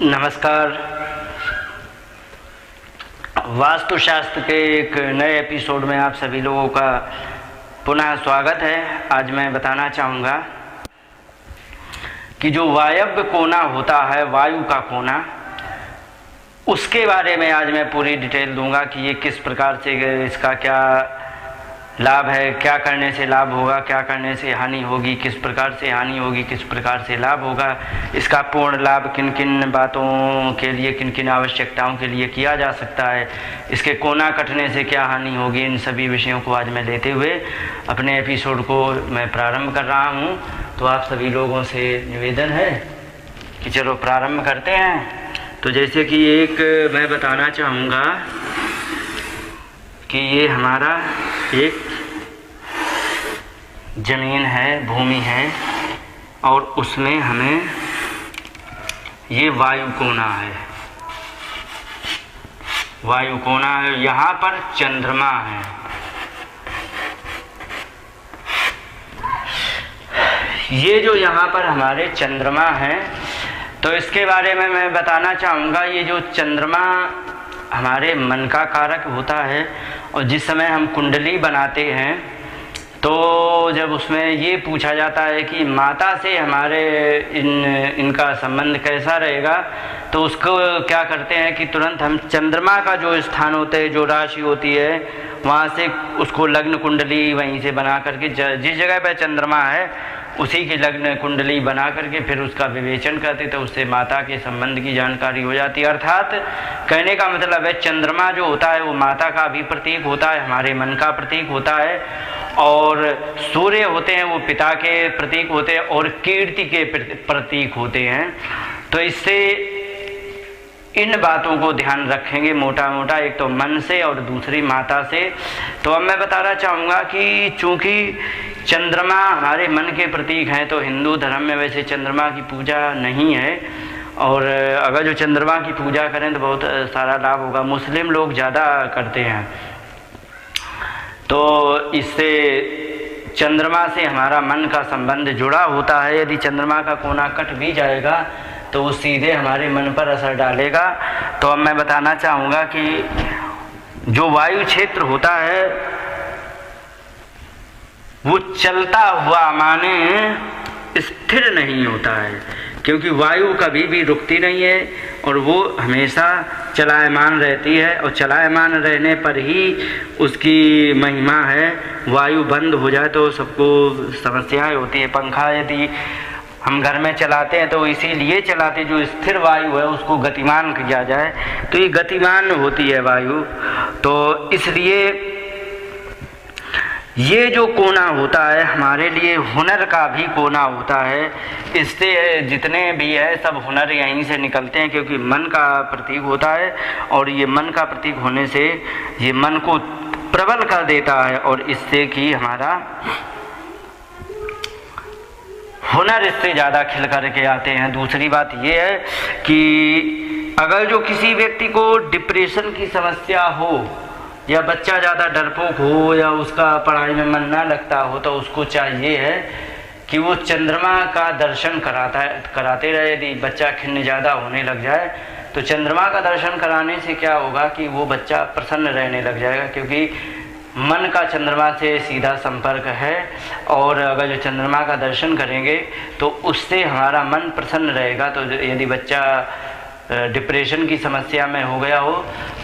नमस्कार। वास्तुशास्त्र के एक नए एपिसोड में आप सभी लोगों का पुनः स्वागत है। आज मैं बताना चाहूँगा कि जो वायव्य कोना होता है, वायु का कोना, उसके बारे में आज मैं पूरी डिटेल दूंगा कि ये किस प्रकार से, इसका क्या लाभ है, क्या करने से लाभ होगा, क्या करने से हानि होगी, किस प्रकार से हानि होगी, किस प्रकार से लाभ होगा, इसका पूर्ण लाभ किन किन बातों के लिए, किन किन आवश्यकताओं के लिए किया जा सकता है, इसके कोना कटने से क्या हानि होगी। इन सभी विषयों को आज मैं लेते हुए अपने एपिसोड को मैं प्रारंभ कर रहा हूँ। तो आप सभी लोगों से निवेदन है कि चलो प्रारंभ करते हैं। तो जैसे कि एक मैं बताना चाहूँगा कि ये हमारा एक ज़मीन है, भूमि है, और उसमें हमें ये वायु कोना है, वायु कोना है। यहाँ पर चंद्रमा है। ये जो यहाँ पर हमारे चंद्रमा है, तो इसके बारे में मैं बताना चाहूँगा। ये जो चंद्रमा हमारे मन का कारक होता है, और जिस समय हम कुंडली बनाते हैं तो जब उसमें ये पूछा जाता है कि माता से हमारे इनका संबंध कैसा रहेगा, तो उसको क्या करते हैं कि तुरंत हम चंद्रमा का जो स्थान होते हैं, जो राशि होती है, वहाँ से उसको लग्न कुंडली वहीं से बना करके, जिस जगह पर चंद्रमा है उसी की लग्न कुंडली बना करके फिर उसका विवेचन करते, तो उससे माता के संबंध की जानकारी हो जाती है। अर्थात कहने का मतलब है, चंद्रमा जो होता है वो माता का भी प्रतीक होता है, हमारे मन का प्रतीक होता है, और सूर्य होते हैं वो पिता के प्रतीक होते हैं और कीर्ति के प्रतीक होते हैं। तो इससे इन बातों को ध्यान रखेंगे मोटा मोटा, एक तो मन से और दूसरी माता से। तो अब मैं बताना चाहूँगा कि चूँकि चंद्रमा हमारे मन के प्रतीक हैं, तो हिंदू धर्म में वैसे चंद्रमा की पूजा नहीं है, और अगर जो चंद्रमा की पूजा करें तो बहुत सारा लाभ होगा। मुस्लिम लोग ज़्यादा करते हैं, तो इससे चंद्रमा से हमारा मन का संबंध जुड़ा होता है। यदि चंद्रमा का कोना कट भी जाएगा तो वो सीधे हमारे मन पर असर डालेगा। तो अब मैं बताना चाहूँगा कि जो वायु क्षेत्र होता है वो चलता हुआ माने स्थिर नहीं होता है, क्योंकि वायु कभी भी रुकती नहीं है और वो हमेशा चलायमान रहती है, और चलायमान रहने पर ही उसकी महिमा है। वायु बंद हो जाए तो सबको समस्याएं होती है। पंखा यदि हम घर में चलाते हैं तो इसीलिए चलाते, जो स्थिर वायु है उसको गतिमान किया जाए, तो ये गतिमान होती है वायु। तो इसलिए ये जो कोना होता है हमारे लिए हुनर का भी कोना होता है। इससे जितने भी है सब हुनर यहीं से निकलते हैं, क्योंकि मन का प्रतीक होता है, और ये मन का प्रतीक होने से ये मन को प्रबल कर देता है, और इससे कि हमारा हुनर इससे ज़्यादा खिल करके आते हैं। दूसरी बात ये है कि अगर जो किसी व्यक्ति को डिप्रेशन की समस्या हो, या बच्चा ज़्यादा डरपोक हो, या उसका पढ़ाई में मन ना लगता हो, तो उसको चाहिए है कि वो चंद्रमा का दर्शन कराते रहे। यदि बच्चा खिन्न ज़्यादा होने लग जाए तो चंद्रमा का दर्शन कराने से क्या होगा कि वो बच्चा प्रसन्न रहने लग जाएगा, क्योंकि मन का चंद्रमा से सीधा संपर्क है। और अगर जो चंद्रमा का दर्शन करेंगे तो उससे हमारा मन प्रसन्न रहेगा। तो यदि बच्चा डिप्रेशन की समस्या में हो गया हो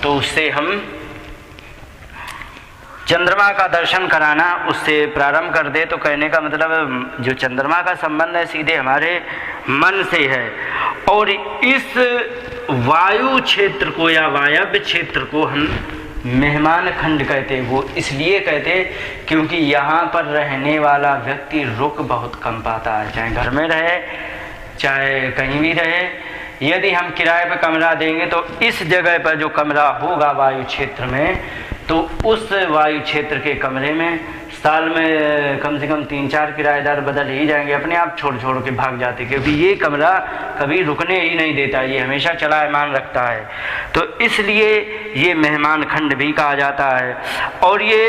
तो उससे हम चंद्रमा का दर्शन कराना उससे प्रारंभ कर दे। तो कहने का मतलब जो चंद्रमा का संबंध है सीधे हमारे मन से है। और इस वायु क्षेत्र को या वायव्य क्षेत्र को हम मेहमान खंड कहते हैं। वो इसलिए कहते हैं क्योंकि यहाँ पर रहने वाला व्यक्ति रुक बहुत कम पाता है, चाहे घर में रहे चाहे कहीं भी रहे। यदि हम किराए पर कमरा देंगे तो इस जगह पर जो कमरा होगा वायु क्षेत्र में, तो उस वायु क्षेत्र के कमरे में साल में कम से कम 3-4 किराएदार बदल ही जाएंगे, अपने आप छोड़ के भाग जाते, क्योंकि ये कमरा कभी रुकने ही नहीं देता, ये हमेशा चलायमान रखता है। तो इसलिए ये मेहमान खंड भी कहा जाता है। और ये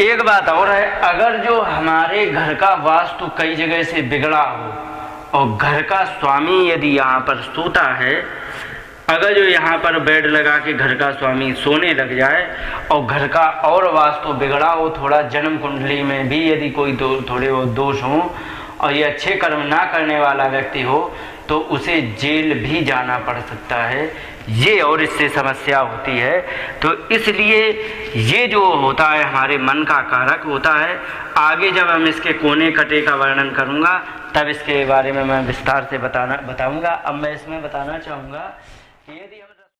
एक बात और है, अगर जो हमारे घर का वास्तु कई जगह से बिगड़ा हो, और घर का स्वामी यदि यहाँ पर सोता है, अगर जो यहाँ पर बेड लगा के घर का स्वामी सोने लग जाए और घर का और वास्तु बिगड़ा हो, थोड़ा जन्म कुंडली में भी यदि कोई थोड़े वो दोष हों और ये अच्छे कर्म ना करने वाला व्यक्ति हो, तो उसे जेल भी जाना पड़ सकता है, ये और इससे समस्या होती है। तो इसलिए ये जो होता है हमारे मन का कारक होता है। आगे जब हम इसके कोने कटे का वर्णन करूँगा तब इसके बारे में मैं विस्तार से बताऊँगा। अब मैं इसमें बताना चाहूँगा कि यदि